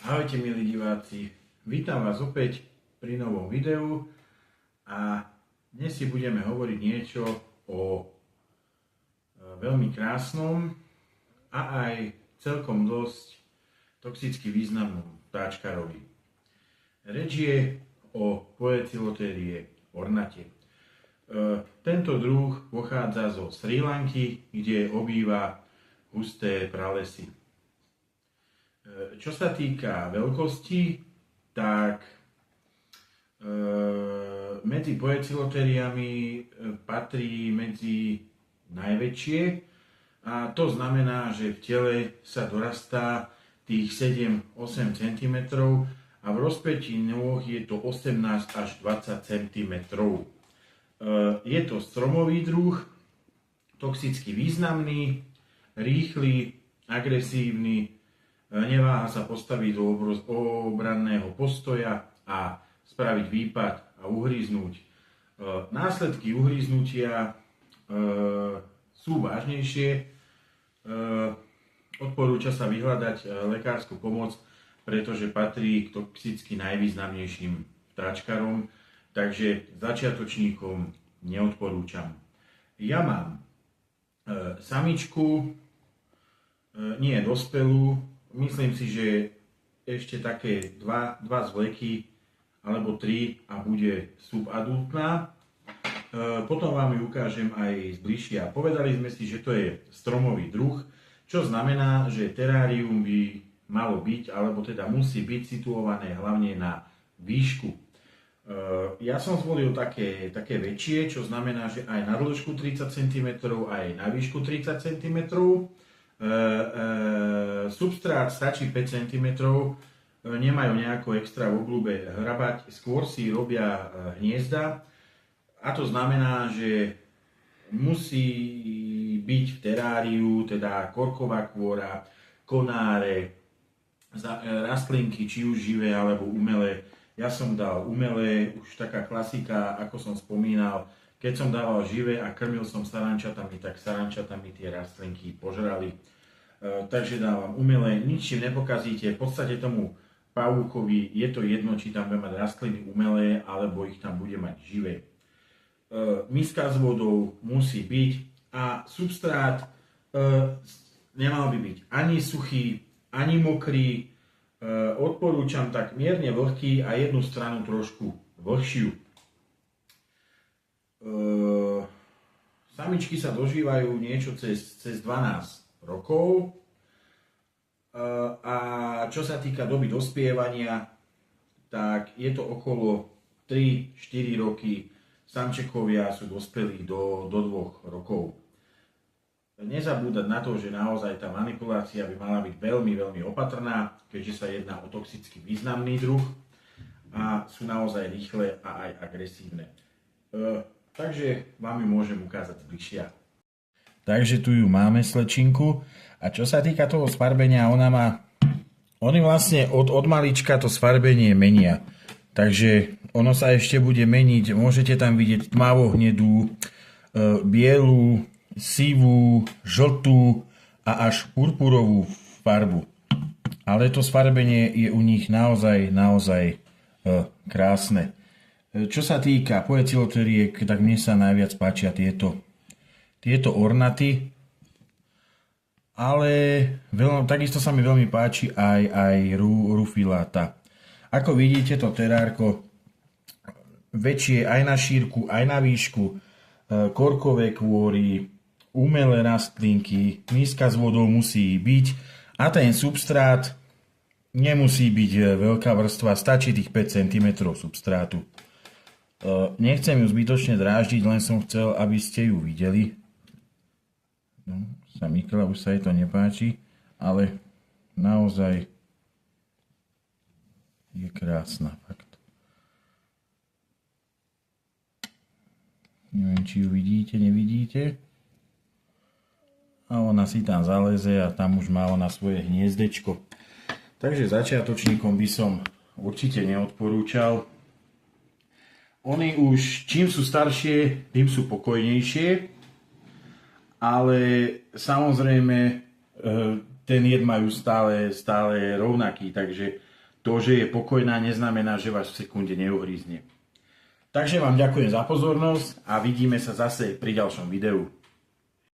Ahojte milí diváci, vítam vás opäť pri novom videu a dnes si budeme hovoriť niečo o veľmi krásnom a aj celkom dosť toxicky významnom vtáčkarovi. Reč je o Poecilotherie ornate. Tento druh pochádza zo Srí Lanky, kde obýva husté pralesy. Čo sa týka veľkosti, tak medzi poecilotériami patrí medzi najväčšie a to znamená, že v tele sa dorastá tých 7-8 cm a v rozpätí nôh je to 18 až 20 cm. Je to stromový druh, toxicky významný, rýchly, agresívny, neváha sa postaviť do obranného postoja a spraviť výpad a uhryznúť. Následky uhryznutia sú vážnejšie. Odporúča sa vyhľadať lekárskú pomoc, pretože patrí k toxicky najvýznamnejším vtáčkarom, takže začiatočníkom neodporúčam. Ja mám samičku, nie dospelú. Myslím si, že ešte také dva zvleky alebo 3 a bude subadultná. Potom vám ju ukážem aj zbližšia. Povedali sme si, že to je stromový druh, čo znamená, že terárium by malo byť, alebo teda musí byť situované hlavne na výšku. Ja som zvolil také väčšie, čo znamená, že aj na dĺžku 30 cm, aj na výšku 30 cm. Substrát stačí 5 cm, nemajú nejako extra v obľúbe hrabať, skôr si robia hniezda a to znamená, že musí byť v teráriu, teda korková kôra, konáre, rastlinky, či už živé alebo umelé. Ja som dal umelé, už taká klasika, ako som spomínal. Keď som dával živé a krmil som sarančatami, tak sarančatami tie rastlinky požrali. Takže dávam umelé, nič nepokazíte. V podstate tomu pavúkovi je to jedno, či tam bude mať rastliny umelé, alebo ich tam bude mať živé. Miska s vodou musí byť a substrát nemal by byť ani suchý, ani mokrý. Odporúčam tak mierne vlhký a jednu stranu trošku vlhšiu. Samičky sa dožívajú niečo cez 12 rokov a čo sa týka doby dospievania, tak je to okolo 3-4 roky. Samčekovia sú dospelí do 2 rokov. Nezabúdať na to, že naozaj tá manipulácia by mala byť veľmi, veľmi opatrná, keďže sa jedná o toxicky významný druh a sú naozaj rýchle a aj agresívne. Takže vám ju môžem ukázať zbližšia. Takže tu ju máme, slečinku. A čo sa týka toho sfarbenia, oni vlastne od malička to sfarbenie menia. Takže ono sa ešte bude meniť. Môžete tam vidieť tmavo-hnedú, bielu, sivú, žltú a až purpurovú farbu. Ale to sfarbenie je u nich naozaj krásne. Čo sa týka poecilotériek, tak mne sa najviac páčia tieto ornaty, ale takisto sa mi veľmi páči aj rufilata. Ako vidíte, to terárko väčšie aj na šírku, aj na výšku, korkové kôry, umelé rastlinky, miska s vodou musí byť a ten substrát nemusí byť veľká vrstva, stačí tých 5 cm substrátu. Nechcem ju zbytočne dráždiť, len som chcel, aby ste ju videli. No, sa mykla, už sa jej to nepáči, ale naozaj je krásna. Fakt. Neviem, či ju vidíte, nevidíte. A ona si tam zaleze a tam už má ona svoje hniezdečko. Takže začiatočníkom by som určite neodporúčal. Oni už, čím sú staršie, tým sú pokojnejšie, ale samozrejme ten jed majú stále rovnaký, takže To, že je pokojná, neznamená, že vás v sekunde neuhrízne. Takže vám ďakujem za pozornosť a vidíme sa zase pri ďalšom videu.